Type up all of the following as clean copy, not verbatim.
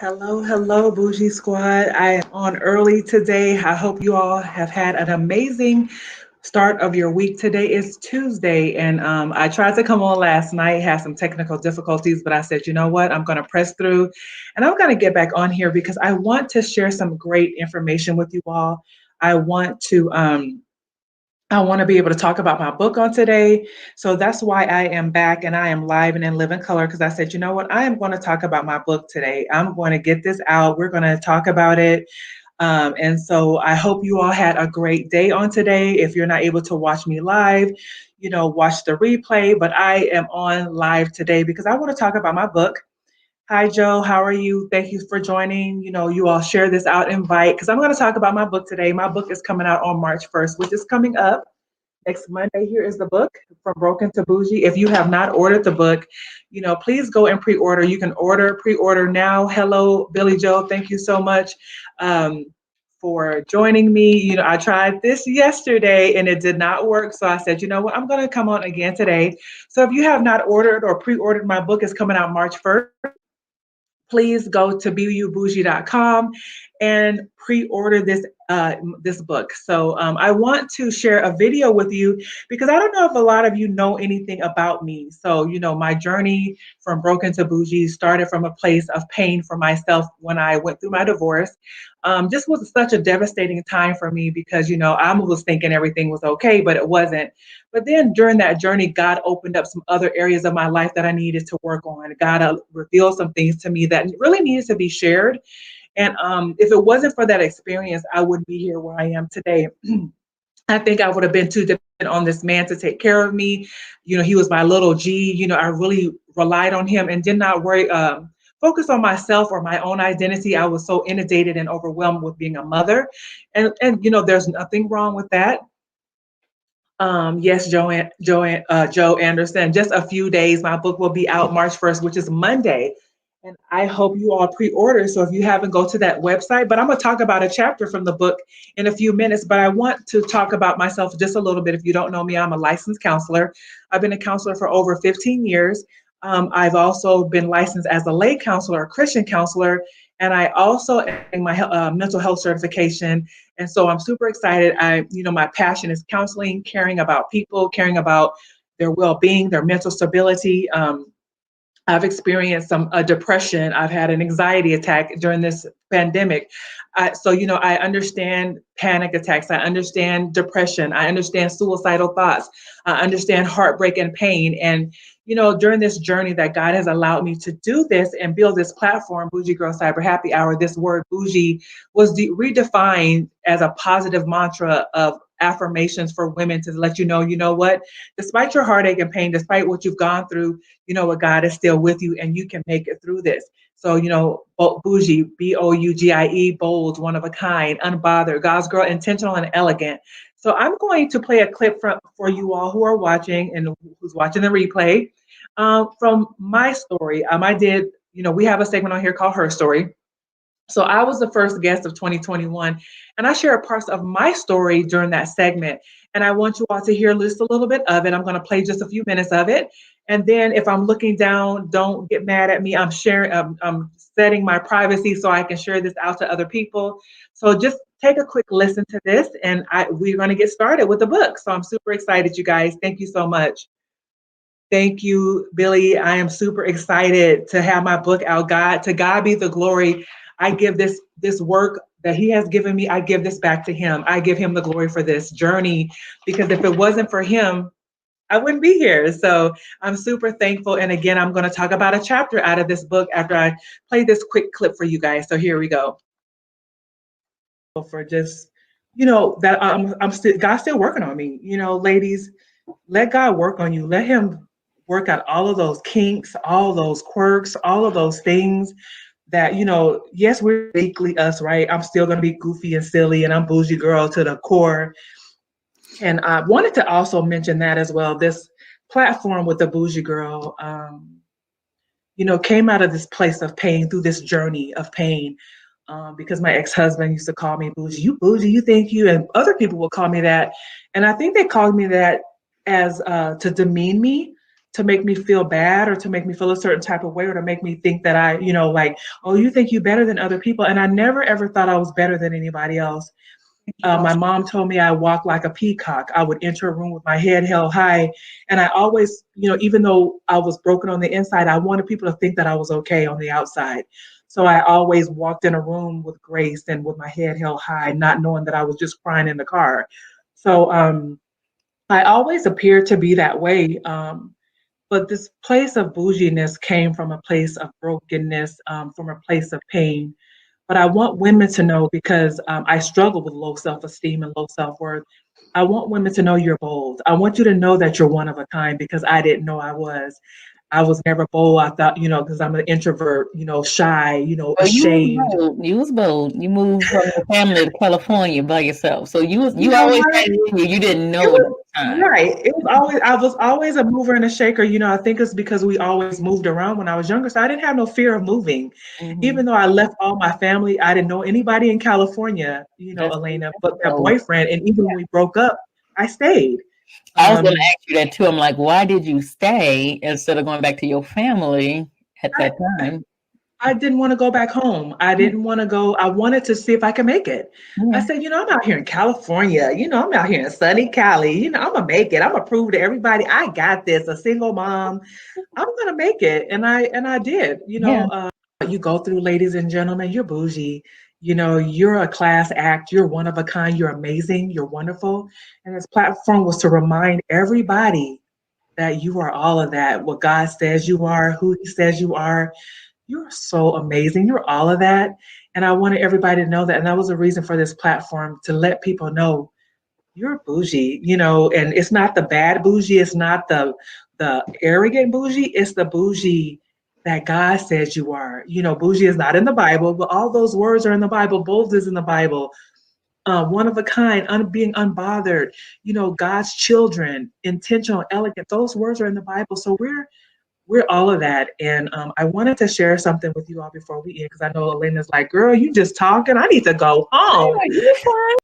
Hello, hello, Bougie Squad. I am on early today. I hope you all have had an amazing start of your week. Today is Tuesday, and I tried to come on last night, had some technical difficulties, but I said, you know what? I'm going to press through and I'm going to get back on here because I want to share some great information with you all. I want to I want to be able to talk about my book on today. So that's why I am back and I am live and in living color because I said, you know what? I am going to talk about my book today. I'm going to get this out. We're going to talk about it. And so I hope you all had a great day on today. If you're not able to watch me live, watch the replay. But I am on live today because I want to talk about my book. Hi, Joe. How are you? Thank you for joining. You all share this out, invite, because I'm going to talk about my book today. My book is coming out on March 1st, which is coming up next Monday. Here is the book, From Broken to Bougie. If you have not ordered the book, please go and pre-order. You can pre-order now. Hello, Billy Joe. Thank you so much for joining me. I tried this yesterday and it did not work. So I said, you know what, I'm going to come on again today. So if you have not ordered or pre-ordered my book, is coming out March 1st. Please go to imbougiegirl.com and pre-order this book. So I want to share a video with you because I don't know if a lot of you know anything about me. So my journey from broken to bougie started from a place of pain for myself when I went through my divorce. Just was such a devastating time for me because I was thinking everything was okay, but it wasn't. But then during that journey, God opened up some other areas of my life that I needed to work on. God revealed some things to me that really needed to be shared. And if it wasn't for that experience, I wouldn't be here where I am today. I think I would have been too dependent on this man to take care of me. He was my little G. I really relied on him and did not worry, focus on myself or my own identity. I was so inundated and overwhelmed with being a mother. And there's nothing wrong with that. Yes, Joe Anderson. Just a few days. My book will be out March 1st, which is Monday. And I hope you all pre-order. So if you haven't, go to that website. But I'm going to talk about a chapter from the book in a few minutes. But I want to talk about myself just a little bit. If you don't know me, I'm a licensed counselor. I've been a counselor for over 15 years. I've also been licensed as a lay counselor, a Christian counselor. And I also am my mental health certification. And so I'm super excited. My passion is counseling, caring about people, caring about their well-being, their mental stability. I've experienced some depression. I've had an anxiety attack during this pandemic. I understand panic attacks. I understand depression. I understand suicidal thoughts. I understand heartbreak and pain. And, during this journey that God has allowed me to do this and build this platform, Bougie Girl Cyber Happy Hour, this word bougie was redefined as a positive mantra of affirmations for women to let you know what, despite your heartache and pain, despite what you've gone through, what, God is still with you and you can make it through this. So, bougie, Bougie, bold, one of a kind, unbothered, God's girl, intentional and elegant. So I'm going to play a clip for you all who are watching and who's watching the replay from my story. We have a segment on here called Her Story. So I was the first guest of 2021, and I shared parts of my story during that segment. And I want you all to hear just a little bit of it. I'm going to play just a few minutes of it. And then if I'm looking down, don't get mad at me. I'm sharing, I'm setting my privacy so I can share this out to other people. So just take a quick listen to this, and we're going to get started with the book. So I'm super excited, you guys. Thank you so much. Thank you, Billy. I am super excited to have my book out. To God be the glory. I give this work that he has given me, I give this back to him. I give him the glory for this journey, because if it wasn't for him, I wouldn't be here. So I'm super thankful. And again, I'm going to talk about a chapter out of this book after I play this quick clip for you guys. So here we go. For just, that I'm still, God's still working on me. Ladies, let God work on you. Let him work out all of those kinks, all those quirks, all of those things that, yes, we're uniquely us, right? I'm still going to be goofy and silly, and I'm bougie girl to the core. And I wanted to also mention that as well. This platform with the Bougie Girl, came out of this place of pain, through this journey of pain. Because my ex-husband used to call me bougie. You bougie, you think you, and other people will call me that. And I think they called me that as to demean me, to make me feel bad or to make me feel a certain type of way or to make me think that I, like, oh, you think you better than other people. And I never ever thought I was better than anybody else. My mom told me I walk like a peacock. I would enter a room with my head held high. And I always, even though I was broken on the inside, I wanted people to think that I was okay on the outside. So I always walked in a room with grace and with my head held high, not knowing that I was just crying in the car. So I always appeared to be that way. But this place of bouginess came from a place of brokenness, from a place of pain. But I want women to know, because I struggle with low self-esteem and low self-worth. I want women to know you're bold. I want you to know that you're one of a kind, because I didn't know I was. I was never bold. I thought, because I'm an introvert, shy, Well, you was ashamed. bold. You was bold. You moved from your family to California by yourself. So You you know always what? had it in you. You didn't It know it at was the time. right. I was always a mover and a shaker. I think it's because we always moved around when I was younger. So I didn't have no fear of moving. Hmm. Even though I left all my family, I didn't know anybody in California, That's Elena, but that bold. boyfriend. And even when we broke up, I stayed. I was going to Um, ask you that too. I'm like, why did you stay instead of going back to your family at I, that time? I didn't want to go back home. I Yeah. didn't want to go. I wanted to see if I could make it. I Yeah. said, I'm out here in California. I'm out here in sunny Cali. I'm going to make it. I'm going to prove to everybody I got this, a single mom. I'm going to make it. And I did. Yeah. You go through, ladies and gentlemen, you're bougie. You're a class act. You're one of a kind. You're amazing. You're wonderful. And this platform was to remind everybody that you are all of that. What God says you are, who He says you are. You're so amazing. You're all of that. And I wanted everybody to know that. And that was a reason for this platform, to let people know you're bougie, and it's not the bad bougie, it's not the arrogant bougie, it's the bougie that God says you are. Bougie is not in the Bible, but all those words are in the Bible. Bold is in the Bible. One of a kind, being unbothered, God's children, intentional, elegant. Those words are in the Bible. So we're all of that. And I wanted to share something with you all before we end, because I know Elena's like, girl, you just talking. I need to go home. You're fine.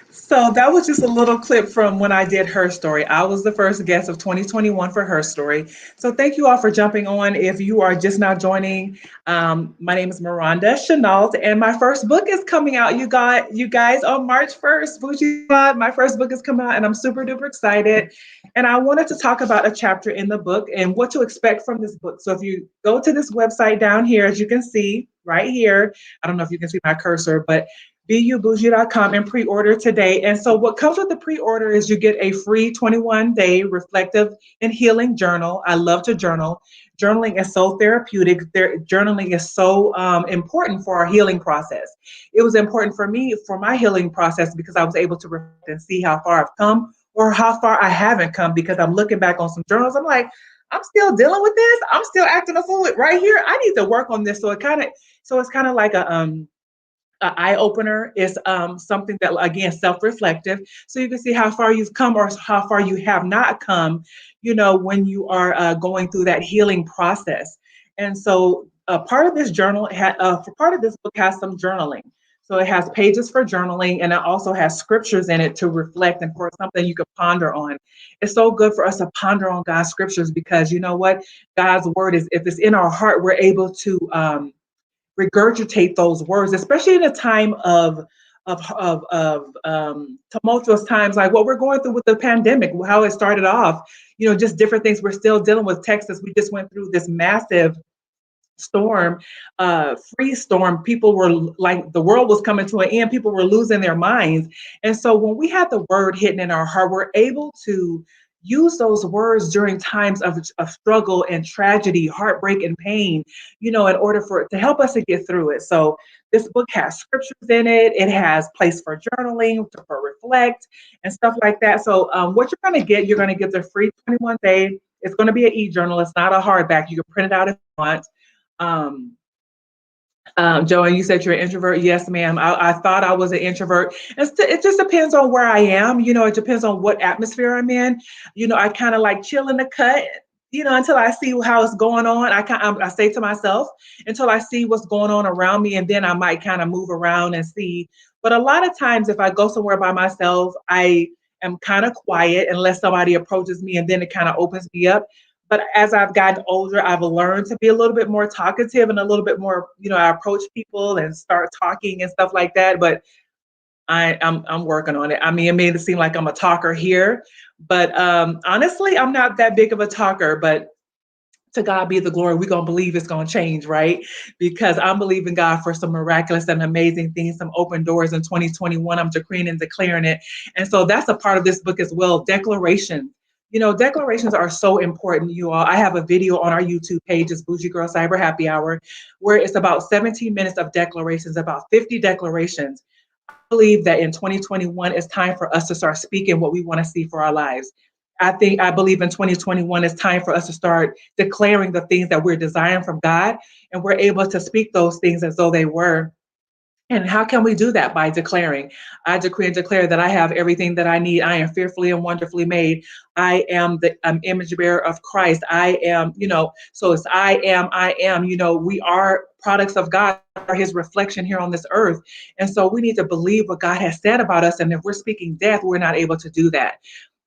So that was just a little clip from when I did Her Story. I was the first guest of 2021 for Her Story. So thank you all for jumping on. If you are just now joining, my name is Miranda Chenault, and my first book is coming out. You guys on March 1st. Bougie Squad, my first book is coming out, and I'm super duper excited. And I wanted to talk about a chapter in the book and what to expect from this book. So if you go to this website down here, as you can see right here, I don't know if you can see my cursor, but BGCHH and pre-order today. And so what comes with the pre-order is you get a free 21-day reflective and healing journal. I love to journal. Journaling is so therapeutic. Journaling is so important for our healing process. It was important for me for my healing process because I was able to reflect and see how far I've come or how far I haven't come, because I'm looking back on some journals. I'm like, I'm still dealing with this. I'm still acting a fool right here. I need to work on this. So it's kind of like a eye opener. Is something that, again, self-reflective, so you can see how far you've come or how far you have not come, when you are going through that healing process. And so part of this journal for part of this book has some journaling. So it has pages for journaling, and it also has scriptures in it to reflect and for something you can ponder on. It's so good for us to ponder on God's scriptures, because you know what, God's word is, if it's in our heart, we're able to regurgitate those words, especially in a time of tumultuous times like what we're going through with the pandemic, how it started off, just different things we're still dealing with. Texas, we just went through this massive storm, freeze storm. People were like, the world was coming to an end. People were losing their minds. And so when we have the word hidden in our heart, we're able to use those words during times of struggle and tragedy, heartbreak and pain, in order for it to help us to get through it. So this book has scriptures in it. It has place for journaling, for reflect and stuff like that. So what you're going to get the free 21-day. It's going to be an e-journal. It's not a hardback. You can print it out if you want. Um, Joanne, you said you're an introvert. Yes, ma'am. I thought I was an introvert. It just depends on where I am. It depends on what atmosphere I'm in. I kind of like chill in the cut, until I see how it's going on. I say to myself, until I see what's going on around me, and then I might kind of move around and see. But a lot of times, if I go somewhere by myself, I am kind of quiet unless somebody approaches me, and then it kind of opens me up. But as I've gotten older, I've learned to be a little bit more talkative and a little bit more, I approach people and start talking and stuff like that. But I'm working on it. I mean, it made it seem like I'm a talker here, but honestly, I'm not that big of a talker. But to God be the glory. We're going to believe it's going to change, right? Because I'm believing God for some miraculous and amazing things, some open doors in 2021. I'm decreeing and declaring it. And so that's a part of this book as well. Declaration. Declarations are so important, you all. I have a video on our YouTube page, it's Bougie Girl Cyber Happy Hour, where it's about 17 minutes of declarations, about 50 declarations. I believe that in 2021, it's time for us to start speaking what we want to see for our lives. I believe in 2021, it's time for us to start declaring the things that we're desiring from God, and we're able to speak those things as though they were. And how can we do that? By declaring. I decree and declare that I have everything that I need. I am fearfully and wonderfully made. I am the image bearer of Christ. I am, so it's I am, we are products of God, are his reflection here on this earth. And so we need to believe what God has said about us. And if we're speaking death, we're not able to do that.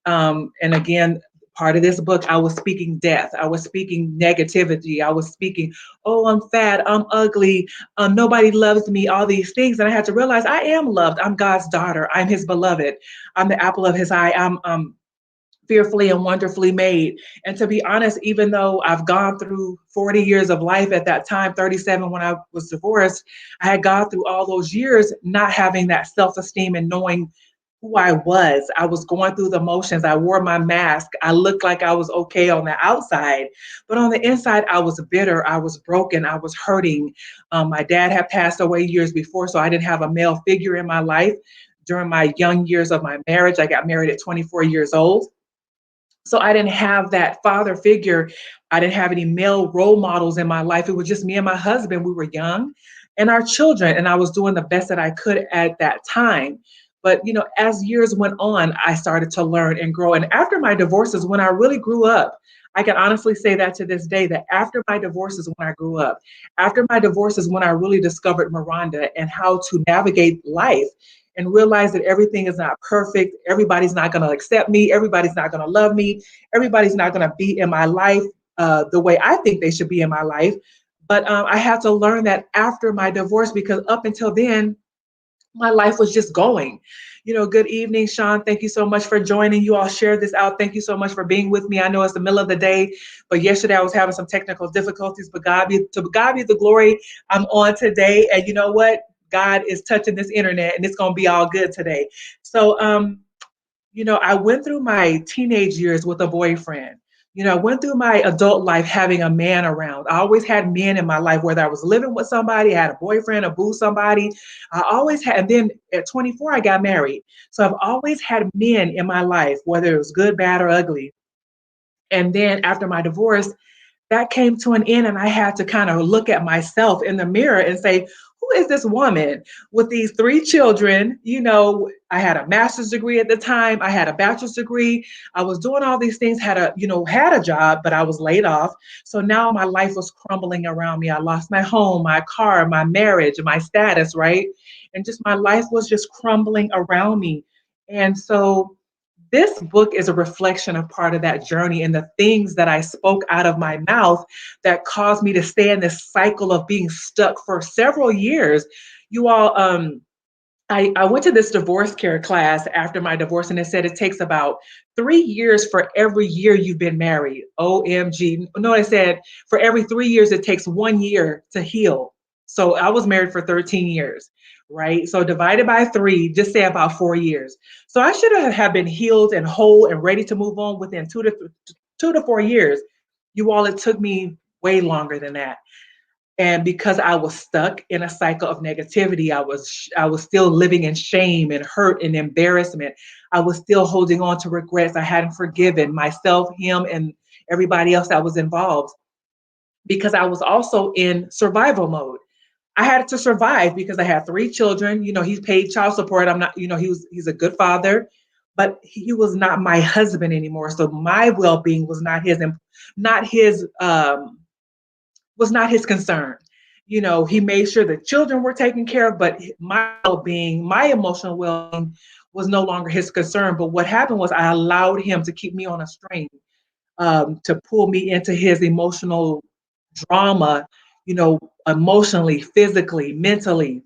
And again, part of this book, I was speaking death. I was speaking negativity. I was speaking, oh, I'm fat, I'm ugly, nobody loves me, all these things. And I had to realize I am loved. I'm God's daughter. I'm his beloved. I'm the apple of his eye. I'm fearfully and wonderfully made. And to be honest, even though I've gone through 40 years of life at that time, 37 when I was divorced, I had gone through all those years not having that self-esteem and knowing who I was. I was going through the motions. I wore my mask. I looked like I was okay on the outside, but on the inside, I was bitter. I was broken. I was hurting. My dad had passed away years before, so I didn't have a male figure in my life. During my young years of my marriage, I got married at 24 years old. So I didn't have that father figure. I didn't have any male role models in my life. It was just me and my husband. We were young and our children, and I was doing the best that I could at that time. But, as years went on, I started to learn and grow. And after my divorces, when I really grew up, I can honestly say that to this day, that after my divorces, when I grew up, after my divorces, when I really discovered Miranda and how to navigate life and realize that everything is not perfect. Everybody's not going to accept me. Everybody's not going to love me. Everybody's not going to be in my life the way I think they should be in my life. But I had to learn that after my divorce, because up until then, my life was just going. Good evening, Sean. Thank you so much for joining. You all shared this out. Thank you so much for being with me. I know it's the middle of the day, but yesterday I was having some technical difficulties, but God be the glory. I'm on today. And you know what? God is touching this internet and it's going to be all good today. So, I went through my teenage years with a boyfriend. I went through my adult life having a man around. I always had men in my life, whether I was living with somebody, I had a boyfriend, a boo somebody. I always had, and then at 24, I got married. So I've always had men in my life, whether it was good, bad, or ugly. And then after my divorce, that came to an end, and I had to kind of look at myself in the mirror and say, who is this woman with these 3 children? I had a master's degree at the time. I had a bachelor's degree. I was doing all these things, had a job, but I was laid off. So now my life was crumbling around me. I lost my home, my car, my marriage, my status, right? And just my life was just crumbling around me. And so this book is a reflection of part of that journey and the things that I spoke out of my mouth that caused me to stay in this cycle of being stuck for several years. You all, I went to this divorce care class after my divorce, and it said it takes about 3 years for every year you've been married. OMG. No, it said for every 3 years, it takes 1 year to heal. So I was married for 13 years, right? So divided by 3, just say about 4 years. So I should have been healed and whole and ready to move on within 2 to 4 years. You all, it took me way longer than that. And because I was stuck in a cycle of negativity, I was still living in shame and hurt and embarrassment. I was still holding on to regrets. I hadn't forgiven myself, him, and everybody else that was involved, because I was also in survival mode. I had to survive because I had 3 children. He's paid child support. I'm not, he's a good father, but he was not my husband anymore. So my well-being not his was not his concern. He made sure the children were taken care of, but my well-being, my emotional well-being was no longer his concern. But what happened was I allowed him to keep me on a string. to pull me into his emotional drama, emotionally, physically, mentally,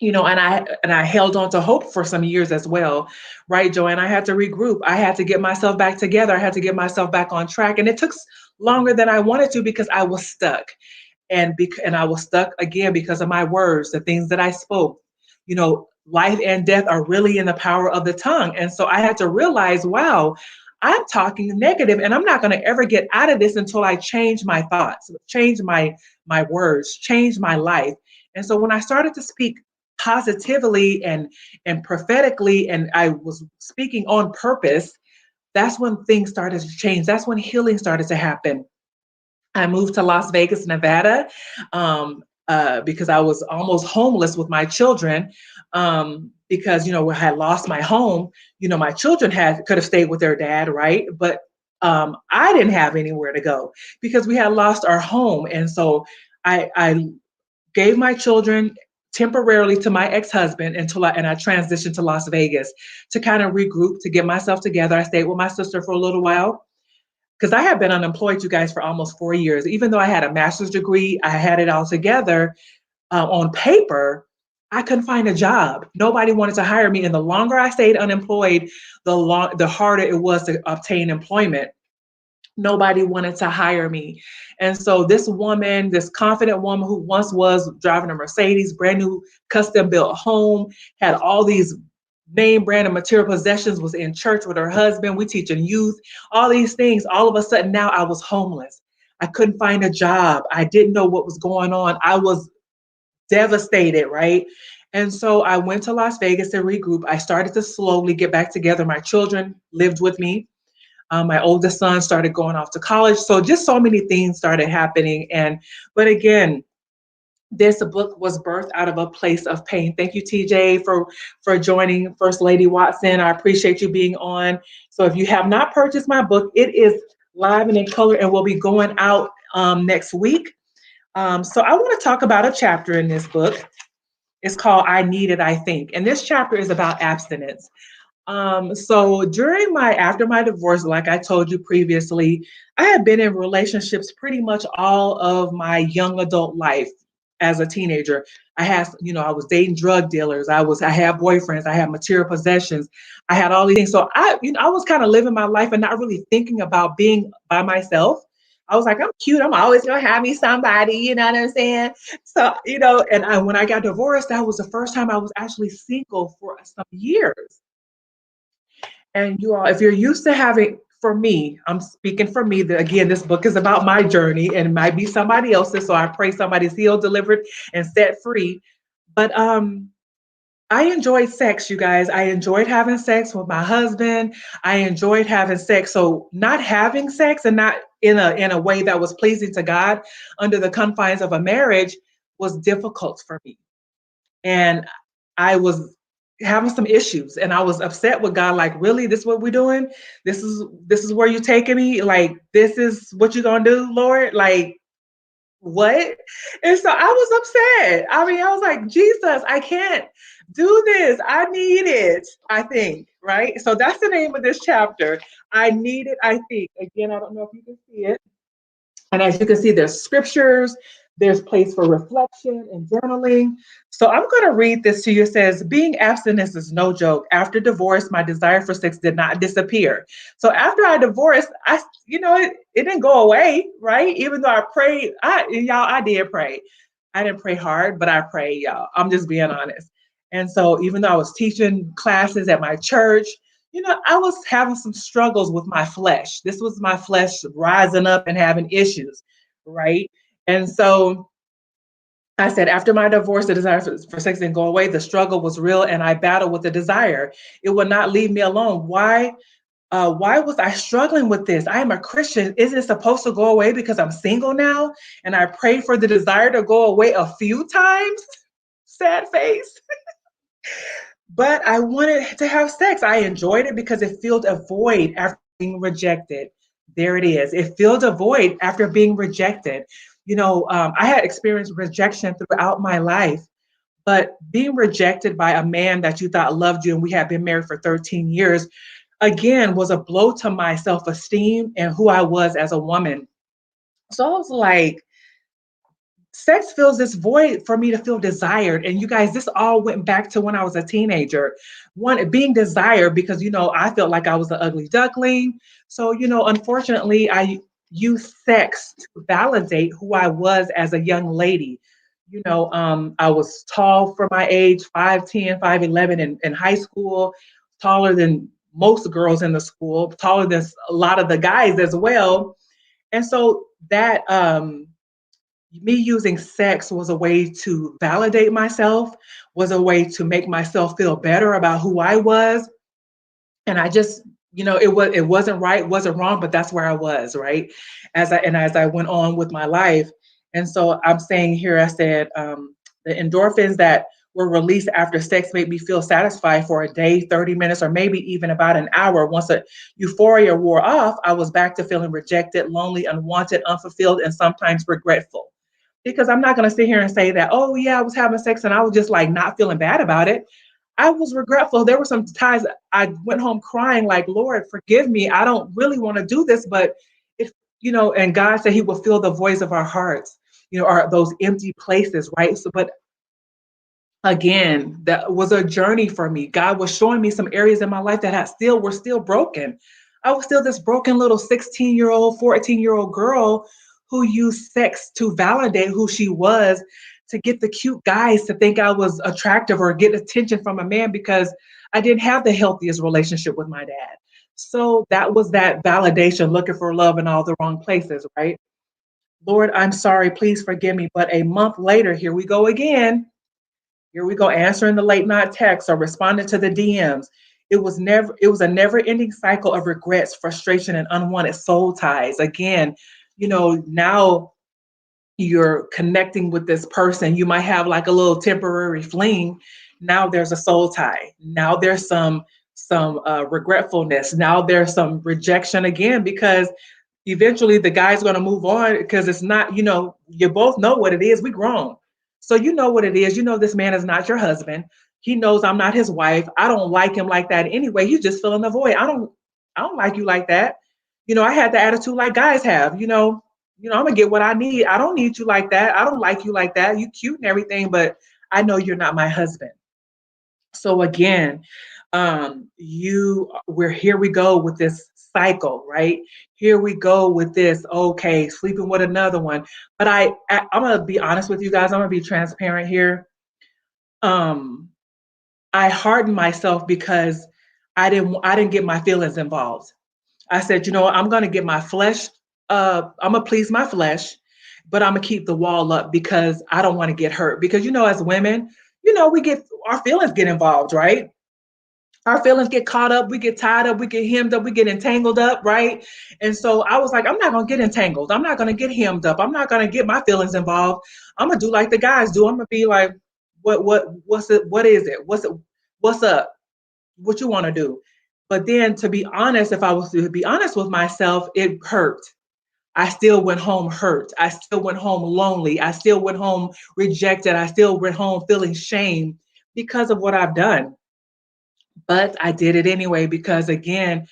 and I held on to hope for some years as well, right, Joanne? I had to regroup. I had to get myself back together. I had to get myself back on track, and it took longer than I wanted to because I was stuck, and I was stuck again because of my words, the things that I spoke. Life and death are really in the power of the tongue, and so I had to realize, wow, I'm talking negative, and I'm not going to ever get out of this until I change my thoughts, change my words, change my life. And so when I started to speak positively and prophetically, and I was speaking on purpose, that's when things started to change. That's when healing started to happen. I moved to Las Vegas, Nevada, because I was almost homeless with my children, because I had lost my home. My children could have stayed with their dad, right? But I didn't have anywhere to go because we had lost our home, and so I gave my children temporarily to my ex-husband and I transitioned to Las Vegas to kind of regroup, to get myself together. I stayed with my sister for a little while because I had been unemployed, you guys, for almost 4 years. Even though I had a master's degree, I had it all together on paper. I couldn't find a job. Nobody wanted to hire me, and the longer I stayed unemployed, the harder it was to obtain employment. Nobody wanted to hire me. And so this woman, this confident woman who once was driving a Mercedes, brand new custom built home, had all these name brand and material possessions, was in church with her husband, we teaching youth, all these things. All of a sudden now I was homeless. I couldn't find a job. I didn't know what was going on. I was devastated, right? And so I went to Las Vegas to regroup. I started to slowly get back together. My children lived with me. My oldest son started going off to college. So just so many things started happening. But again, this book was birthed out of a place of pain. Thank you, TJ, for joining First Lady Watson. I appreciate you being on. So if you have not purchased my book, it is live and in color and will be going out next week. So I want to talk about a chapter in this book. It's called I Need It, I Think. And this chapter is about abstinence. So after my divorce, like I told you previously, I had been in relationships pretty much all of my young adult life as a teenager. I was dating drug dealers. I had boyfriends. I had material possessions. I had all these things. So I was kind of living my life and not really thinking about being by myself. I was like, I'm cute. I'm always gonna have me somebody. You know what I'm saying? So when I got divorced, that was the first time I was actually single for some years. And you all, if you're used to having, for me, I'm speaking for me, that again, this book is about my journey and it might be somebody else's. So I pray somebody's healed, delivered, and set free. But I enjoyed sex, you guys. I enjoyed having sex with my husband. I enjoyed having sex. So not having sex and not in a way that was pleasing to God under the confines of a marriage was difficult for me. And I was having some issues and I was upset with God, like, really, this is what we're doing? This is where you're taking me? Like, this is what you're gonna do, Lord? Like, what? And so I was upset. I mean, I was like, Jesus, I can't do this. I need it, I think, right? So that's the name of this chapter. I need it, I think. Again, I don't know if you can see it. And as you can see, there's scriptures, there's place for reflection and journaling. So I'm going to read this to you. It says, being abstinent is no joke. After divorce, my desire for sex did not disappear. So after I divorced, it didn't go away, right? Even though I prayed, I did pray. I didn't pray hard, but I prayed, y'all. I'm just being honest. And so even though I was teaching classes at my church, I was having some struggles with my flesh. This was my flesh rising up and having issues, right? And so I said, after my divorce, the desire for sex didn't go away. The struggle was real, and I battled with the desire. It would not leave me alone. Why was I struggling with this? I am a Christian. Isn't it supposed to go away because I'm single now? And I prayed for the desire to go away a few times. Sad face. But I wanted to have sex. I enjoyed it because it filled a void after being rejected. There it is. It filled a void after being rejected. I had experienced rejection throughout my life, but being rejected by a man that you thought loved you, and we had been married for 13 years, again was a blow to my self-esteem and who I was as a woman. So I was like, sex fills this void for me to feel desired. And you guys, this all went back to when I was a teenager. One, being desired because, I felt like I was the ugly duckling. So, unfortunately, I used sex to validate who I was as a young lady. I was tall for my age, 5'10, 5'11 in high school, taller than most girls in the school, taller than a lot of the guys as well. And so that me using sex was a way to validate myself, was a way to make myself feel better about who I was. And I just, it wasn't right, wasn't wrong, but that's where I was, right? As I went on with my life. And so I'm saying here, I said, the endorphins that were released after sex made me feel satisfied for a day, 30 minutes, or maybe even about an hour. Once the euphoria wore off, I was back to feeling rejected, lonely, unwanted, unfulfilled, and sometimes regretful, because I'm not going to sit here and say that, oh, yeah, I was having sex and I was just like not feeling bad about it. I was regretful. There were some times I went home crying, like, Lord, forgive me. I don't really want to do this, but if, and God said he will fill the voice of our hearts, are those empty places, right? So, but again, that was a journey for me. God was showing me some areas in my life that were still broken. I was still this broken little 16-year-old, 14-year-old girl who used sex to validate who she was, to get the cute guys to think I was attractive or get attention from a man, because I didn't have the healthiest relationship with my dad. So that was that validation, looking for love in all the wrong places, right? Lord, I'm sorry, please forgive me. But a month later, here we go again. Here we go, answering the late night texts or responding to the DMs. It was a never-ending cycle of regrets, frustration, and unwanted soul ties. Again, now you're connecting with this person. You might have like a little temporary fling. Now there's a soul tie. Now there's some regretfulness. Now there's some rejection again, because eventually the guy's going to move on, because it's not, you both know what it is. We grown. So you know what it is. You know this man is not your husband. He knows I'm not his wife. I don't like him like that anyway. He's just filling the void. I don't like you like that. I had the attitude like guys have, I'm gonna get what I need. I don't need you like that. I don't like you like that. You cute and everything, but I know you're not my husband. So again, we're here we go with this cycle, right? Here we go with this, okay, sleeping with another one. But I'm gonna be honest with you guys, I'm gonna be transparent here. Um, I hardened myself because I didn't get my feelings involved. I said, I'm gonna get my flesh, I'm gonna please my flesh, but I'm gonna keep the wall up because I don't want to get hurt. Because as women, we get our feelings get involved, right? Our feelings get caught up, we get tied up, we get hemmed up, we get entangled up, right? And so I was like, I'm not gonna get entangled, I'm not gonna get hemmed up, I'm not gonna get my feelings involved. I'm gonna do like the guys do. I'm gonna be like, what's it, what is it, what's up, what you want to do. But then, to be honest, if I was to be honest with myself, it hurt. I still went home hurt. I still went home lonely. I still went home rejected. I still went home feeling shame because of what I've done. But I did it anyway, because again,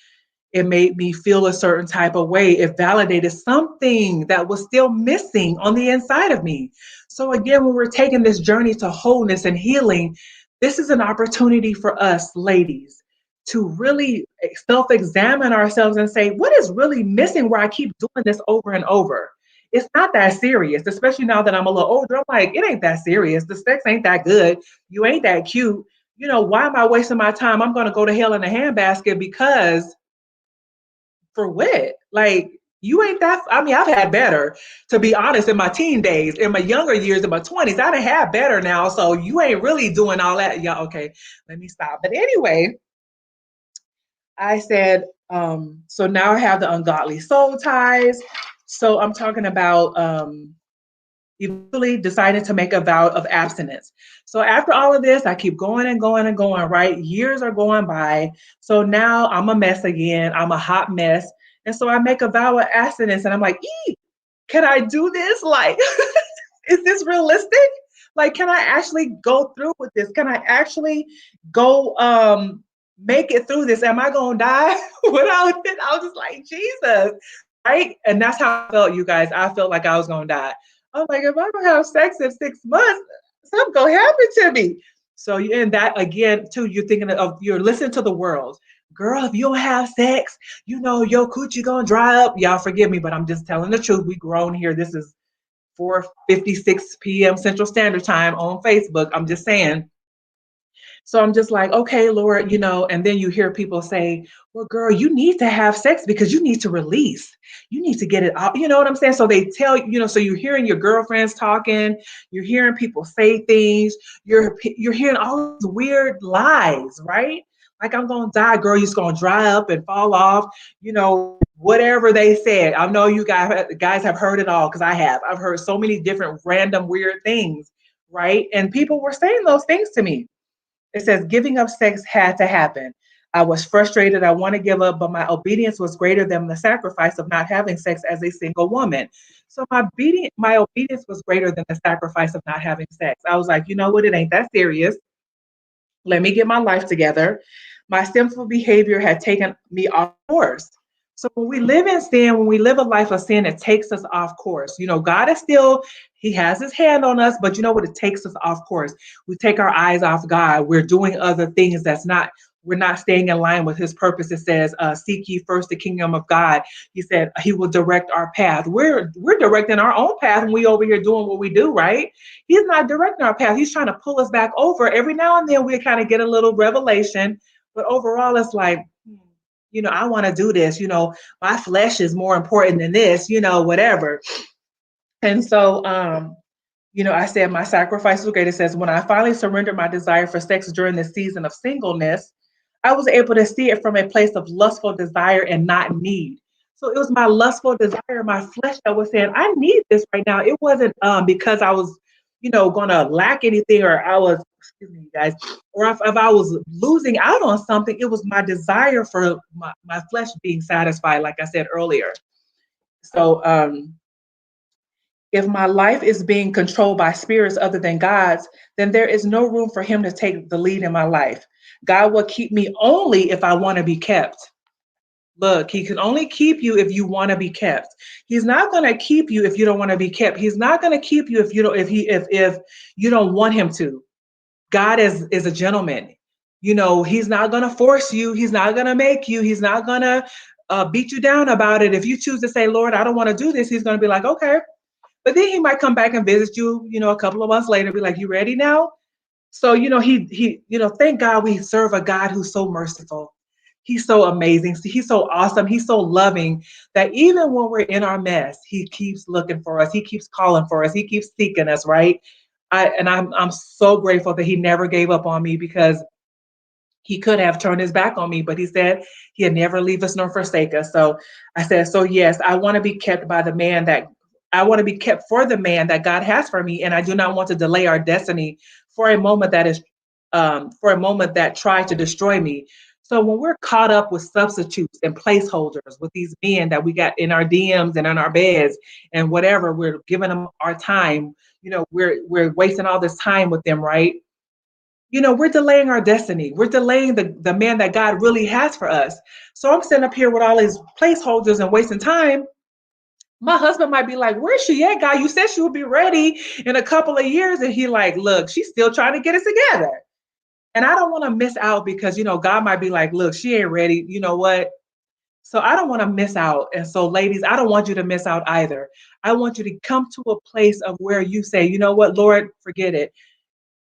it made me feel a certain type of way. It validated something that was still missing on the inside of me. So again, when we're taking this journey to wholeness and healing, this is an opportunity for us ladies to really self-examine ourselves and say, what is really missing where I keep doing this over and over? It's not that serious, especially now that I'm a little older. I'm like, it ain't that serious. The sex ain't that good. You ain't that cute. Why am I wasting my time? I'm going to go to hell in a handbasket because for what? Like, you ain't that. I mean, I've had better, to be honest, in my teen days, in my younger years, in my 20s. I done had better now. So you ain't really doing all that. Yeah, okay, let me stop. But anyway, I said, so now I have the ungodly soul ties. So I'm talking about eventually decided to make a vow of abstinence. So after all of this, I keep going and going and going, right? Years are going by. So now I'm a mess again. I'm a hot mess. And so I make a vow of abstinence and I'm like, can I do this? Like, is this realistic? Like, can I actually go through with this? Can I actually go make it through this? Am I gonna die without it? I was just like, Jesus, right? And that's how I felt, you guys. I felt like I was gonna die. I was like, if I don't have sex in 6 months, something gonna happen to me. So you in that again too, you're thinking of you're listening to the world. Girl, if you don't have sex, your coochie gonna dry up. Y'all forgive me, but I'm just telling the truth. We grown here. This is 4:56 p.m. Central Standard Time on Facebook. I'm just saying. So I'm just like, okay, Lord, and then you hear people say, well, girl, you need to have sex because you need to release. You need to get it out. You know what I'm saying? So they tell you, so you're hearing your girlfriends talking, you're hearing people say things, you're hearing all these weird lies, right? Like, I'm gonna die, girl, you're just gonna dry up and fall off, whatever they said. I know you guys have heard it all because I have. I've heard so many different random weird things, right? And people were saying those things to me. It says, giving up sex had to happen. I was frustrated. I want to give up, but my obedience was greater than the sacrifice of not having sex as a single woman. So my obedience was greater than the sacrifice of not having sex. I was like, you know what? It ain't that serious. Let me get my life together. My sinful behavior had taken me off course. So when we live in sin, when we live a life of sin, it takes us off course. God is still, he has his hand on us, but you know what? It takes us off course. We take our eyes off God. We're doing other things we're not staying in line with his purpose. It says, seek ye first the kingdom of God. He said he will direct our path. We're directing our own path when we over here doing what we do, right? He's not directing our path. He's trying to pull us back over. Every now and then we kind of get a little revelation, but overall it's like, I want to do this, my flesh is more important than this, whatever. And so, I said my sacrifice was great. It says, when I finally surrendered my desire for sex during the season of singleness, I was able to see it from a place of lustful desire and not need. So it was my lustful desire, my flesh that was saying, I need this right now. It wasn't because I was, going to lack anything, or I was, excuse me, guys, or if I was losing out on something. It was my desire for my flesh being satisfied, like I said earlier. So, if my life is being controlled by spirits other than God's, then there is no room for him to take the lead in my life. God will keep me only if I want to be kept. Look, he can only keep you if you want to be kept. He's not going to keep you if you don't want to be kept. He's not going to keep you if you don't want him to. God is a gentleman. He's not going to force you. He's not going to make you. He's not going to beat you down about it. If you choose to say, Lord, I don't want to do this, he's going to be like, okay. But then he might come back and visit you, a couple of months later, be like, you ready now? So, thank God we serve a God who's so merciful. He's so amazing. He's so awesome. He's so loving that even when we're in our mess, he keeps looking for us. He keeps calling for us. He keeps seeking us, right? I'm so grateful that he never gave up on me, because he could have turned his back on me, but he said he'd never leave us nor forsake us. So I said, so yes, I want to be kept by the man that I want to be kept for the man that God has for me. And I do not want to delay our destiny for a moment that tried to destroy me. So when we're caught up with substitutes and placeholders, with these men that we got in our DMs and in our beds and whatever, we're giving them our time, we're wasting all this time with them, right? We're delaying our destiny. We're delaying the man that God really has for us. So I'm sitting up here with all these placeholders and wasting time. My husband might be like, where's she at, God? You said she would be ready in a couple of years. And he like, look, she's still trying to get it together. And I don't want to miss out, because, God might be like, look, she ain't ready. You know what? So I don't want to miss out. And so, ladies, I don't want you to miss out either. I want you to come to a place of where you say, you know what, Lord, forget it.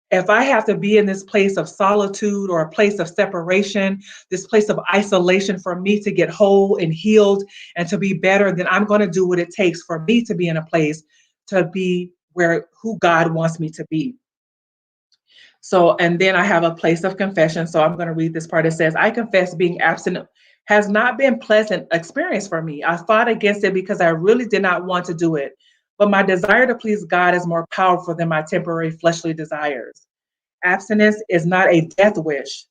If I have to be in this place of solitude or a place of separation, this place of isolation for me to get whole and healed and to be better, then I'm going to do what it takes for me to be in a place to be who God wants me to be. So, and then I have a place of confession. So I'm going to read this part. It says, I confess being abstinent has not been pleasant experience for me. I fought against it because I really did not want to do it. But my desire to please God is more powerful than my temporary fleshly desires. Abstinence is not a death wish.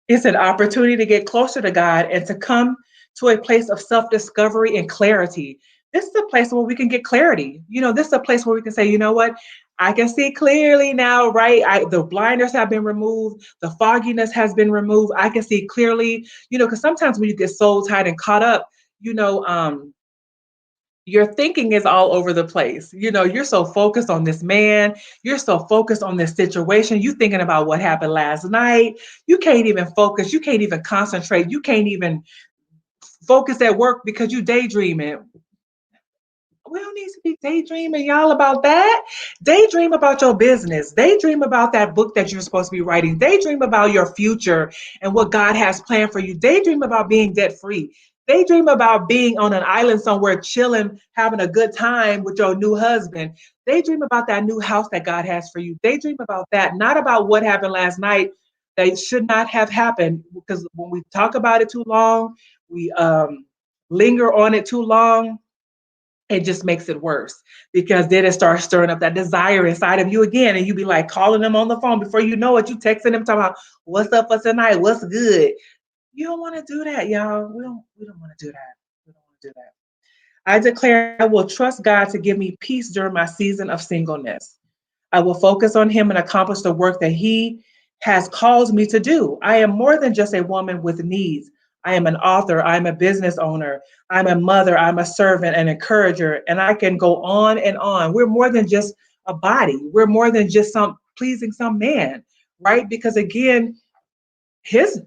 It's an opportunity to get closer to God and to come to a place of self-discovery and clarity. This is a place where we can get clarity. This is a place where we can say, you know what? I can see clearly now, right? The blinders have been removed, the fogginess has been removed. I can see clearly, because sometimes when you get so tight and caught up, you know, um, your thinking is all over the place. You're so focused on this man, you're so focused on this situation, you thinking about what happened last night. You can't even focus, you can't even concentrate, you can't even focus at work because you daydreaming. We don't need to be daydreaming, y'all, about that. Daydream about your business. Daydream about that book that you're supposed to be writing. Daydream about your future and what God has planned for you. Daydream about being debt free. Daydream about being on an island somewhere, chilling, having a good time with your new husband. Daydream about that new house that God has for you. Daydream about that, not about what happened last night that should not have happened. Because when we talk about it too long, we linger on it too long, it just makes it worse, because then it starts stirring up that desire inside of you again. And you be like calling them on the phone. Before you know it, you texting them talking about what's up for tonight, what's good. You don't want to do that, y'all. We don't want to do that. We don't want to do that. I declare I will trust God to give me peace during my season of singleness. I will focus on Him and accomplish the work that He has called me to do. I am more than just a woman with needs. I am an author. I'm a business owner. I'm a mother. I'm a servant, an encourager, and I can go on and on. We're more than just a body. We're more than just some pleasing some man, right? Because again, his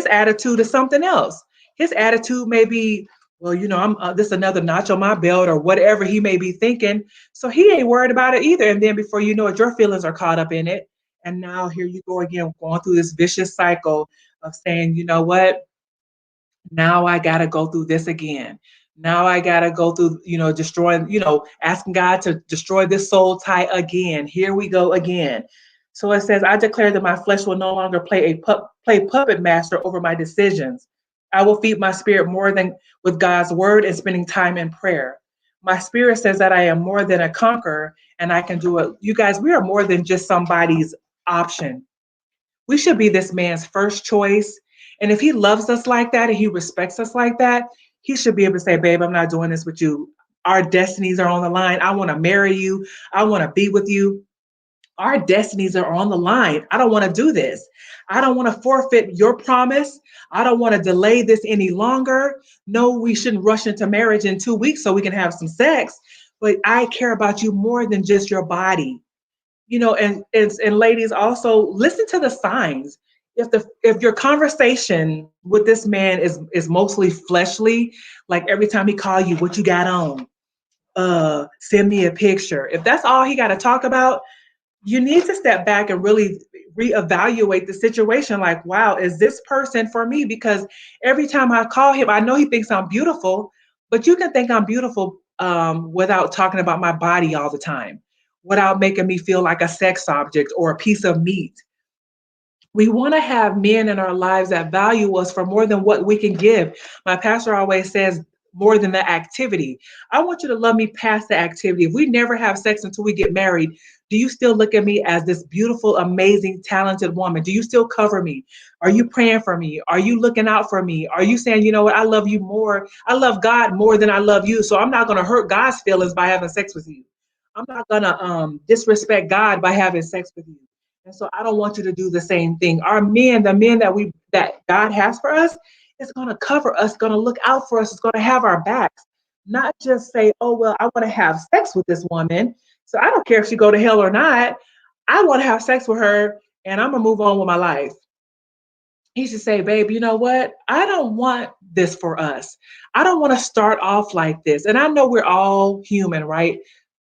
attitude is something else. His attitude may be, well, I'm this another notch on my belt or whatever he may be thinking. So he ain't worried about it either. And then before you know it, your feelings are caught up in it. And now here you go again, going through this vicious cycle of saying, you know what? Now I got to go through this again. Now I got to go through, destroying, asking God to destroy this soul tie again. Here we go again. So it says, I declare that my flesh will no longer play puppet master over my decisions. I will feed my spirit more than with God's word and spending time in prayer. My spirit says that I am more than a conqueror and I can do it. You guys, we are more than just somebody's option. We should be this man's first choice. And if he loves us like that and he respects us like that, he should be able to say, babe, I'm not doing this with you. Our destinies are on the line. I want to marry you. I want to be with you. Our destinies are on the line. I don't want to do this. I don't want to forfeit your promise. I don't want to delay this any longer. No, we shouldn't rush into marriage in 2 weeks so we can have some sex. But I care about you more than just your body. And ladies, also listen to the signs. If your conversation with this man is mostly fleshly, like every time he call you, what you got on, send me a picture. If that's all he got to talk about, you need to step back and really reevaluate the situation. Like, wow, is this person for me? Because every time I call him, I know he thinks I'm beautiful, but you can think I'm beautiful without talking about my body all the time, without making me feel like a sex object or a piece of meat. We want to have men in our lives that value us for more than what we can give. My pastor always says, more than the activity. I want you to love me past the activity. If we never have sex until we get married, do you still look at me as this beautiful, amazing, talented woman? Do you still cover me? Are you praying for me? Are you looking out for me? Are you saying, you know what, I love you more. I love God more than I love you. So I'm not going to hurt God's feelings by having sex with you. I'm not going to disrespect God by having sex with you. And so I don't want you to do the same thing. Our men, the men that God has for us, is going to cover us, going to look out for us, it's going to have our backs. Not just say, oh, well, I want to have sex with this woman. So I don't care if she go to hell or not. I want to have sex with her and I'm going to move on with my life. He should say, babe, you know what? I don't want this for us. I don't want to start off like this. And I know we're all human, right?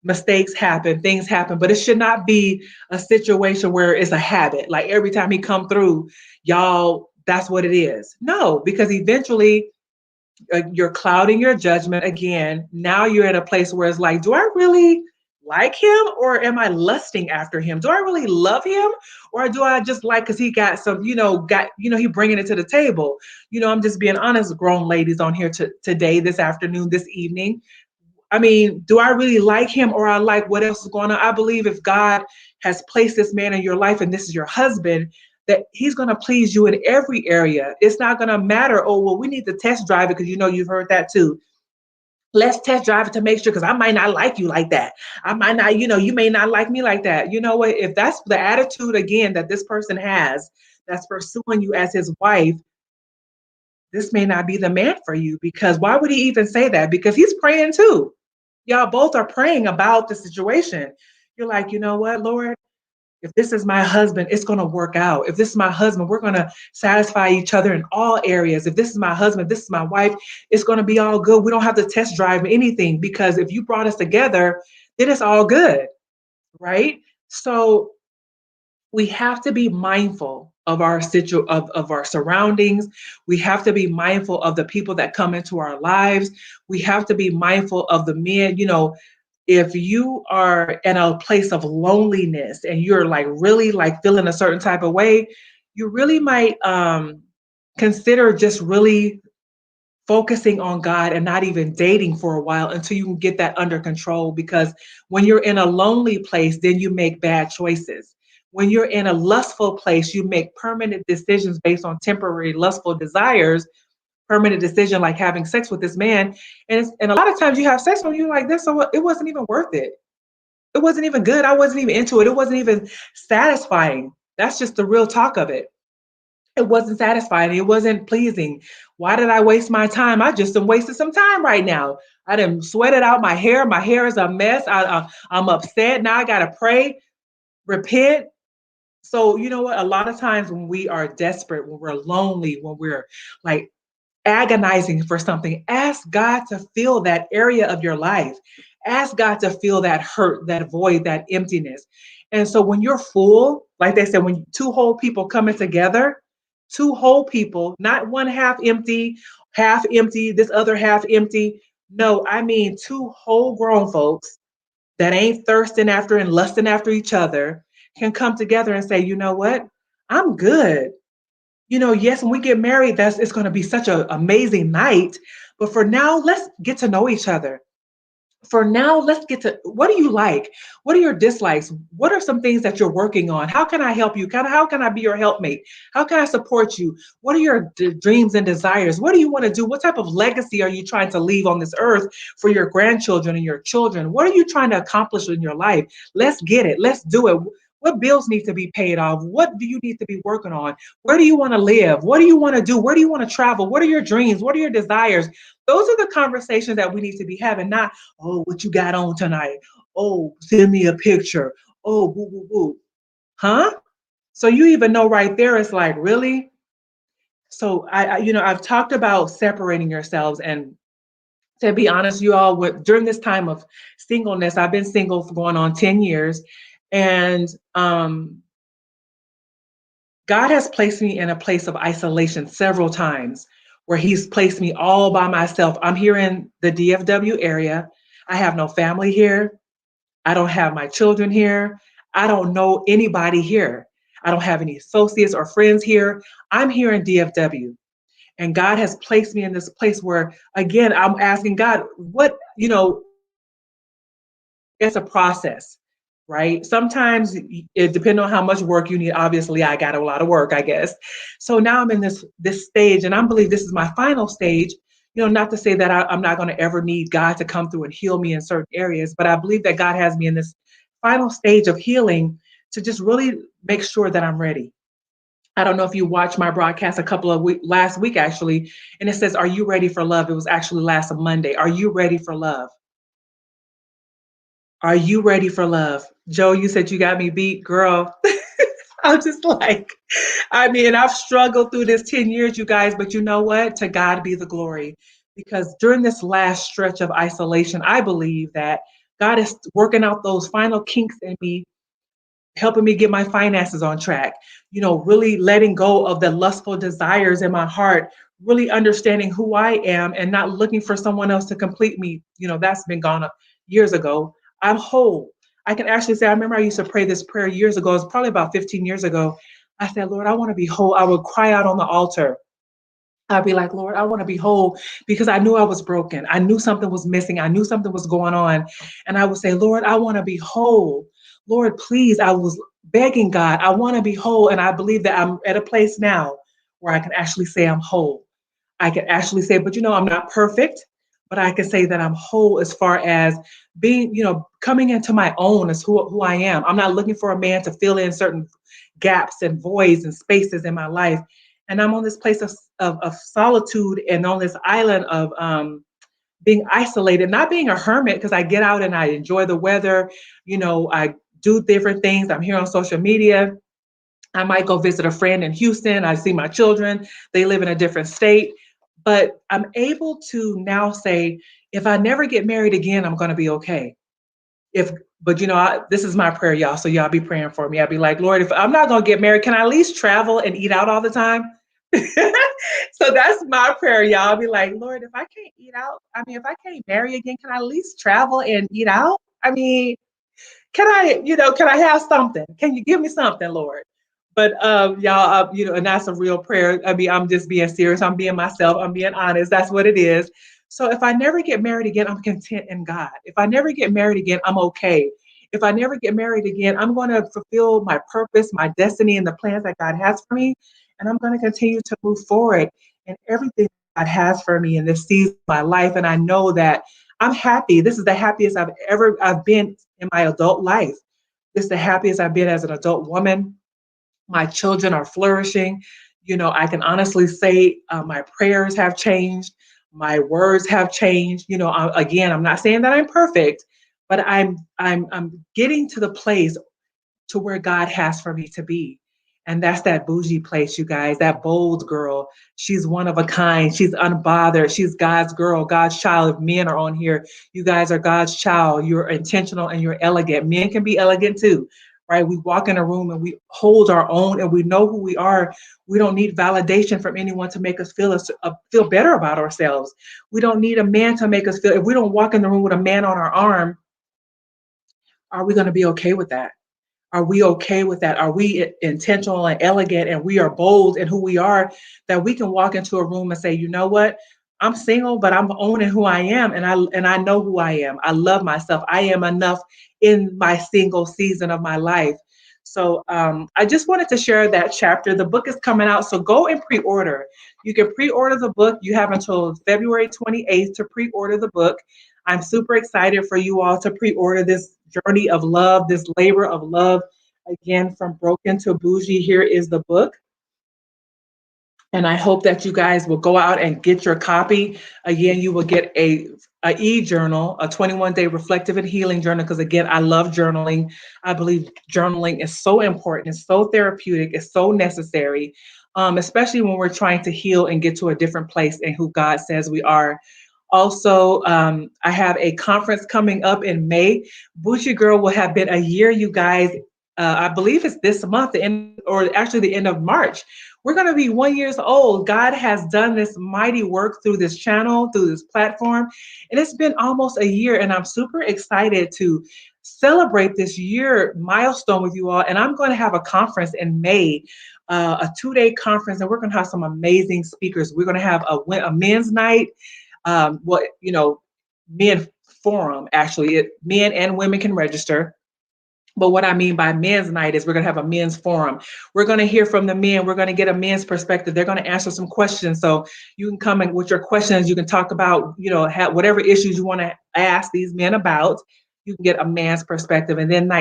Mistakes happen, things happen, but it should not be a situation where it's a habit. Like every time he come through, y'all, that's what it is. No, because eventually you're clouding your judgment again. Now you're in a place where it's like, do I really like him or am I lusting after him? Do I really love him or do I just like, cause he got some, he bringing it to the table. I'm just being honest, grown ladies on here today, this afternoon, this evening. I mean, do I really like him or I like what else is going on? I believe if God has placed this man in your life and this is your husband, that he's going to please you in every area. It's not going to matter, oh, well, we need to test drive it because you've heard that too. Let's test drive it to make sure, because I might not like you like that. I might not, you may not like me like that. You know what? If that's the attitude again that this person has, that's pursuing you as his wife, this may not be the man for you. Because why would he even say that? Because he's praying too. Y'all both are praying about the situation. You're like, you know what, Lord? If this is my husband, it's going to work out. If this is my husband, we're going to satisfy each other in all areas. If this is my husband, this is my wife, it's going to be all good. We don't have to test drive anything, because if you brought us together, then it's all good, right? So we have to be mindful of of our surroundings. We have to be mindful of the people that come into our lives. We have to be mindful of the men. If you are in a place of loneliness and you're like really like feeling a certain type of way, you really might consider just really focusing on God and not even dating for a while until you can get that under control. Because when you're in a lonely place, then you make bad choices. When you're in a lustful place, you make permanent decisions based on temporary lustful desires, permanent decision like having sex with this man. And a lot of times you have sex when you're like this, so it wasn't even worth it. It wasn't even good. I wasn't even into it. It wasn't even satisfying. That's just the real talk of it. It wasn't satisfying. It wasn't pleasing. Why did I waste my time? I just am wasted some time right now. I done sweated out my hair. My hair is a mess. I'm upset. Now I got to pray, repent. So, you know what? A lot of times when we are desperate, when we're lonely, when we're like agonizing for something, ask God to fill that area of your life. Ask God to fill that hurt, that void, that emptiness. And so when you're full, like they said, when two whole people coming together, two whole people, not one half empty, this other half empty. No, I mean two whole grown folks that ain't thirsting after and lusting after each other can come together and say, you know what? I'm good. Yes, when we get married, it's going to be such an amazing night. But for now, let's get to know each other. For now, let's get to, what do you like? What are your dislikes? What are some things that you're working on? How can I help you? How can I be your helpmate? How can I support you? What are your dreams and desires? What do you want to do? What type of legacy are you trying to leave on this earth for your grandchildren and your children? What are you trying to accomplish in your life? Let's get it. Let's do it. What bills need to be paid off? What do you need to be working on? Where do you want to live? What do you want to do? Where do you want to travel? What are your dreams? What are your desires? Those are the conversations that we need to be having, not, oh, what you got on tonight? Oh, send me a picture. Oh, boo, boo, boo. Huh? So you even know right there, it's like, really? So I've talked about separating yourselves. And to be honest, you all, during this time of singleness, I've been single for going on 10 years. And God has placed me in a place of isolation several times where he's placed me all by myself. I'm here in the DFW area. I have no family here. I don't have my children here. I don't know anybody here. I don't have any associates or friends here. I'm here in DFW. And God has placed me in this place where, again, I'm asking God, it's a process, right? Sometimes it depends on how much work you need. Obviously, I got a lot of work, I guess. So now I'm in this stage, and I believe this is my final stage. Not to say that I'm not going to ever need God to come through and heal me in certain areas, but I believe that God has me in this final stage of healing to just really make sure that I'm ready. I don't know if you watched my broadcast last week actually, and it says, "Are you ready for love?" It was actually last Monday. Are you ready for love? Are you ready for love? Joe, you said you got me beat, girl. I'm just like, I've struggled through this 10 years, you guys, but you know what? To God be the glory. Because during this last stretch of isolation, I believe that God is working out those final kinks in me, helping me get my finances on track, really letting go of the lustful desires in my heart, really understanding who I am and not looking for someone else to complete me. That's been gone years ago. I'm whole. I can actually say, I remember I used to pray this prayer years ago. It's probably about 15 years ago. I said, Lord, I want to be whole. I would cry out on the altar. I'd be like, Lord, I want to be whole, because I knew I was broken. I knew something was missing. I knew something was going on. And I would say, Lord, I want to be whole. Lord, please, I was begging God, I want to be whole. And I believe that I'm at a place now where I can actually say I'm whole. I can actually say, but I'm not perfect. but I can say that I'm whole as far as being, coming into my own as who I am. I'm not looking for a man to fill in certain gaps and voids and spaces in my life. And I'm on this place of solitude and on this island of being isolated, not being a hermit because I get out and I enjoy the weather. I do different things. I'm here on social media. I might go visit a friend in Houston. I see my children. They live in a different state. But I'm able to now say, if I never get married again, I'm going to be okay. If, but this is my prayer, y'all. So y'all be praying for me. I'll be like, Lord, if I'm not going to get married, can I at least travel and eat out all the time? So that's my prayer, y'all. I'll be like, Lord, if I can't eat out, if I can't marry again, can I at least travel and eat out? Can I have something? Can you give me something, Lord? But y'all, and that's a real prayer. I'm just being serious. I'm being myself. I'm being honest. That's what it is. So if I never get married again, I'm content in God. If I never get married again, I'm okay. If I never get married again, I'm going to fulfill my purpose, my destiny, and the plans that God has for me. And I'm going to continue to move forward in everything God has for me in this season of my life. And I know that I'm happy. This is the happiest I've been in my adult life. This is the happiest I've been as an adult woman. My children are flourishing. I can honestly say my prayers have changed. My words have changed. Again, I'm not saying that I'm perfect, but I'm getting to the place to where God has for me to be. And that's that bougie place, you guys, that bold girl. She's one of a kind. She's unbothered. She's God's girl, God's child. If men are on here, you guys are God's child. You're intentional and you're elegant. Men can be elegant too, right? We walk in a room and we hold our own and we know who we are. We don't need validation from anyone to make us feel better about ourselves. We don't need a man to make us feel, if we don't walk in the room with a man on our arm, are we going to be okay with that? Are we okay with that? Are we intentional and elegant and we are bold in who we are that we can walk into a room and say, you know what? I'm single, but I'm owning who I am and I know who I am. I love myself. I am enough in my single season of my life. So I just wanted to share that chapter. The book is coming out, so go and pre-order. You can pre-order the book. You have until February 28th to pre-order the book. I'm super excited for you all to pre-order this journey of love, this labor of love. Again, from broken to bougie, here is the book. And I hope that you guys will go out and get your copy. Again, you will get a e-journal, a 21-day reflective and healing journal, because again, I love journaling. I believe journaling is so important. It's so therapeutic. It's so necessary, especially when we're trying to heal and get to a different place in who God says we are. Also, I have a conference coming up in May. Bougie Girl will have been a year, you guys. I believe it's this month, or actually the end of March. We're going to be 1 year old. God has done this mighty work through this channel, through this platform, and it's been almost a year. And I'm super excited to celebrate this year milestone with you all. And I'm going to have a conference in May, a 2-day conference, and we're going to have some amazing speakers. We're going to have a men's night. Men forum, actually. Men and women can register. But what I mean by men's night is we're going to have a men's forum. We're going to hear from the men. We're going to get a men's perspective. They're going to answer some questions. So you can come in with your questions. You can talk about, whatever issues you want to ask these men about. You can get a man's perspective. And then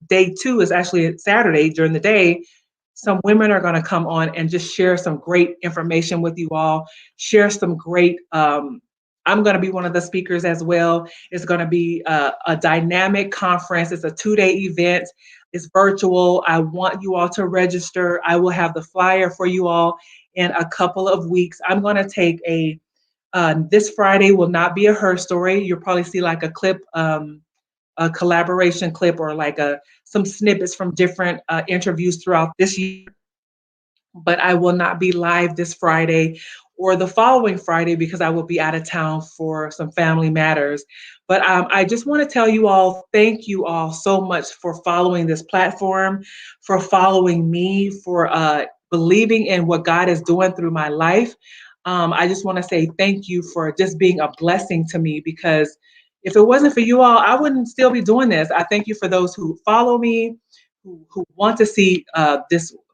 day 2 is actually Saturday during the day. Some women are going to come on and just share some great information with you all, share some great, I'm going to be one of the speakers as well. It's going to be a dynamic conference. It's a 2-day event. It's virtual. I want you all to register. I will have the flyer for you all in a couple of weeks. I'm going to take this Friday will not be a her story. You'll probably see like a clip, a collaboration clip, or like some snippets from different interviews throughout this year. But I will not be live this Friday or the following Friday because I will be out of town for some family matters. But I just want to tell you all, thank you all so much for following this platform, for following me, for believing in what God is doing through my life. I just want to say thank you for just being a blessing to me, because if it wasn't for you all, I wouldn't still be doing this. I thank you for those who follow me, who want to see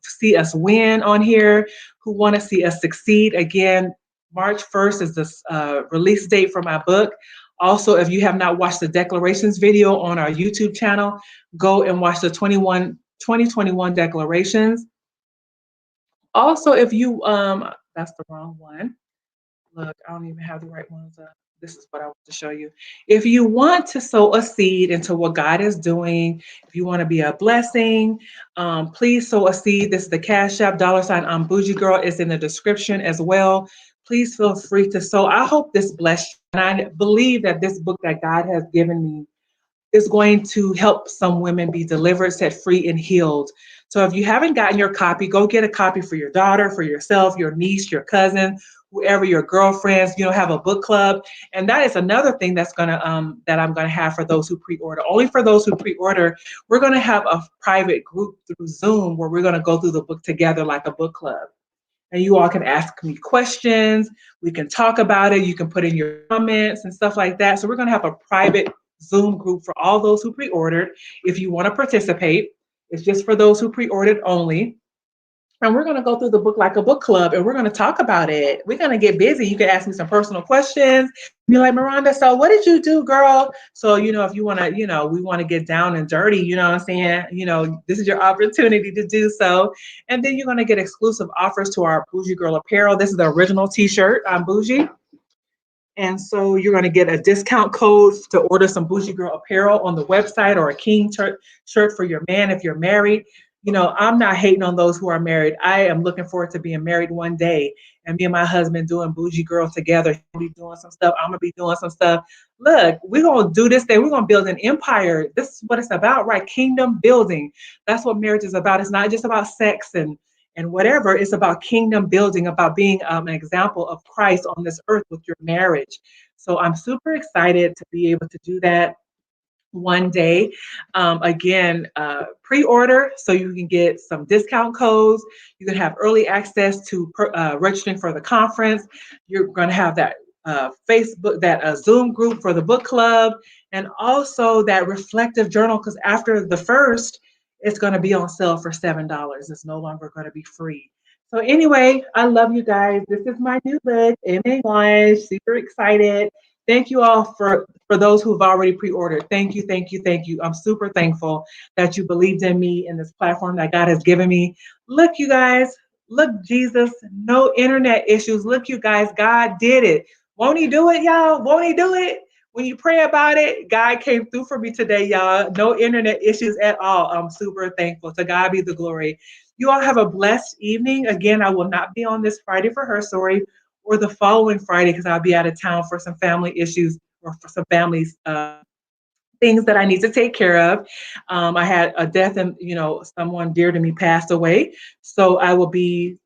see us win on here, who want to see us succeed. Again, March 1st is the release date for my book. Also, if you have not watched the declarations video on our YouTube channel, go and watch the 2021 declarations. Also, if you, that's the wrong one. Look, I don't even have the right ones up. This is what I want to show you. If you want to sow a seed into what God is doing, if you want to be a blessing, please sow a seed. This is the Cash App, $ I'm Bougie Girl. It's in the description as well. Please feel free to sow. I hope this blessed you. And I believe that this book that God has given me is going to help some women be delivered, set free, and healed. So if you haven't gotten your copy, go get a copy for your daughter, for yourself, your niece, your cousin, whoever, your girlfriends. Have a book club. And that is another thing that's gonna that I'm gonna have for those who pre-order. Only for those who pre-order, we're gonna have a private group through Zoom where we're gonna go through the book together like a book club. And you all can ask me questions. We can talk about it. You can put in your comments and stuff like that. So we're going to have a private Zoom group for all those who pre-ordered. If you want to participate, it's just for those who pre-ordered only. And we're going to go through the book like a book club, and we're going to talk about it. We're going to get busy. You can ask me some personal questions. Be like, Miranda, so what did you do, girl? So, if you want to, we want to get down and dirty, you know what I'm saying? This is your opportunity to do so. And then you're going to get exclusive offers to our Bougie Girl apparel. This is the original t-shirt on Bougie. And so you're going to get a discount code to order some Bougie Girl apparel on the website, or a king shirt for your man if you're married. I'm not hating on those who are married. I am looking forward to being married one day, and me and my husband doing Bougie Girl together. He'll be doing some stuff. I'm going to be doing some stuff. Look, we're going to do this thing. We're going to build an empire. This is what it's about, right? Kingdom building. That's what marriage is about. It's not just about sex and whatever. It's about kingdom building, about being an example of Christ on this earth with your marriage. So I'm super excited to be able to do that one day. Again, pre-order so you can get some discount codes. You can have early access to registering for the conference. You're going to have that Facebook, that Zoom group for the book club, and also that reflective journal, because after the first, it's going to be on sale for $7. It's no longer going to be free. So anyway, I love you guys. This is my new book in English. Super excited. Thank you all for those who've already pre-ordered. Thank you, thank you, thank you. I'm super thankful that you believed in me and this platform that God has given me. Look, you guys, look, Jesus, no internet issues. Look, you guys, God did it. Won't he do it, y'all? Won't he do it? When you pray about it, God came through for me today, y'all. No internet issues at all. I'm super thankful. To God be the glory. You all have a blessed evening. Again, I will not be on this Friday for Her Story, or the following Friday, because I'll be out of town for some family issues, or for some family things that I need to take care of. I had a death, and someone dear to me passed away. So I will be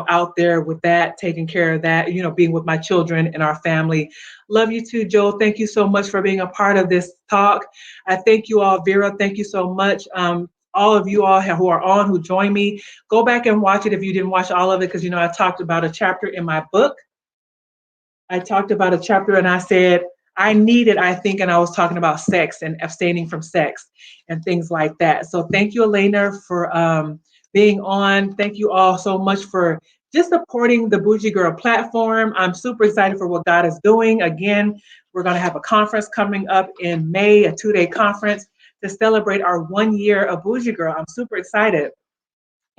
out there with that, taking care of that, being with my children and our family. Love you too, Joel. Thank you so much for being a part of this talk. I thank you all. Vera, thank you so much. All of you all who are on, who joined me, go back and watch it if you didn't watch all of it, because I talked about a chapter in my book. I talked about a chapter, and I said, I think, and I was talking about sex and abstaining from sex and things like that. So thank you, Elena, for being on. Thank you all so much for just supporting the Bougie Girl platform. I'm super excited for what God is doing. Again, we're going to have a conference coming up in May, a 2-day conference to celebrate our 1 year of Bougie Girl. I'm super excited.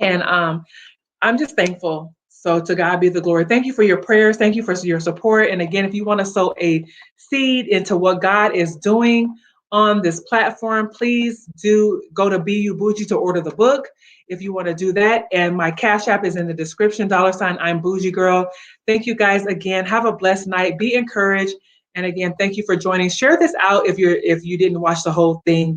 And I'm just thankful. So to God be the glory. Thank you for your prayers. Thank you for your support. And again, if you want to sow a seed into what God is doing on this platform, please do go to BU Bougie to order the book if you want to do that. And my Cash App is in the description, $ I'm Bougie Girl. Thank you guys again. Have a blessed night. Be encouraged. And again, thank you for joining. Share this out if you didn't watch the whole thing,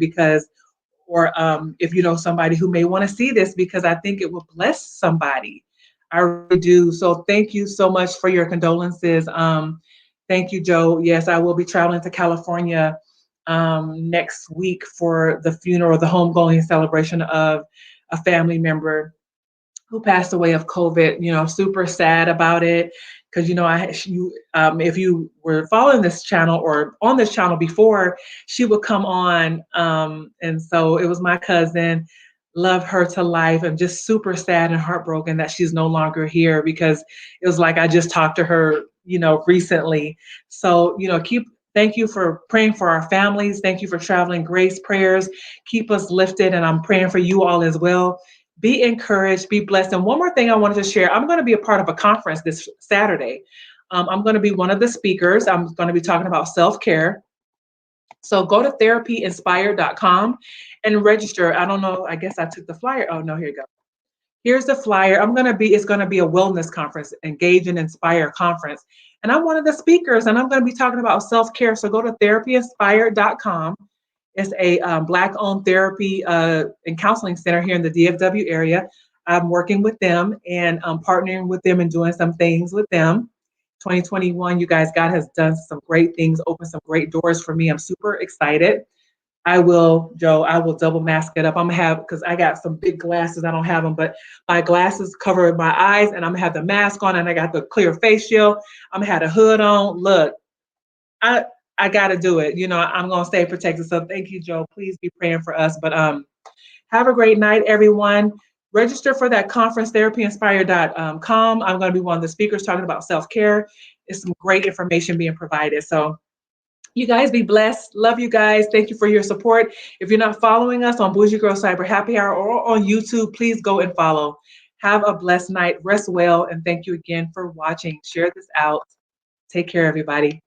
or if you know somebody who may want to see this, because I think it will bless somebody. I really do. So thank you so much for your condolences. Thank you, Joe. Yes, I will be traveling to California next week for the funeral, the homegoing celebration of a family member who passed away of COVID. Super sad about it. Because if you were following this channel or on this channel before, she would come on, and so it was my cousin. Love her to life. I'm just super sad and heartbroken that she's no longer here, because it was like I just talked to her, recently. So, thank you for praying for our families. Thank you for traveling grace prayers. Keep us lifted. And I'm praying for you all as well. Be encouraged, be blessed. And one more thing I wanted to share, I'm going to be a part of a conference this Saturday. I'm going to be one of the speakers. I'm going to be talking about self-care. So go to therapyinspired.com and register. I don't know. I guess I took the flyer. Oh, no, here you go. Here's the flyer. It's going to be a wellness conference, Engage and Inspire conference. And I'm one of the speakers, and I'm going to be talking about self-care. So go to therapyinspired.com. It's a Black-owned therapy and counseling center here in the DFW area. I'm working with them and I'm partnering with them and doing some things with them. 2021, you guys, God has done some great things, opened some great doors for me. I'm super excited. I will double mask it up. I'm gonna have, because I got some big glasses. I don't have them, but my glasses cover my eyes, and I'm gonna have the mask on, and I got the clear face shield. I'm gonna have the hood on. Look, I I gotta do it. I'm gonna stay protected. So thank you, Joe. Please be praying for us. But have a great night, everyone. Register for that conference, therapyinspired.com. I'm gonna be one of the speakers talking about self-care. It's some great information being provided. So you guys be blessed. Love you guys. Thank you for your support. If you're not following us on Bougie Girl Cyber Happy Hour or on YouTube, please go and follow. Have a blessed night. Rest well. And thank you again for watching. Share this out. Take care, everybody.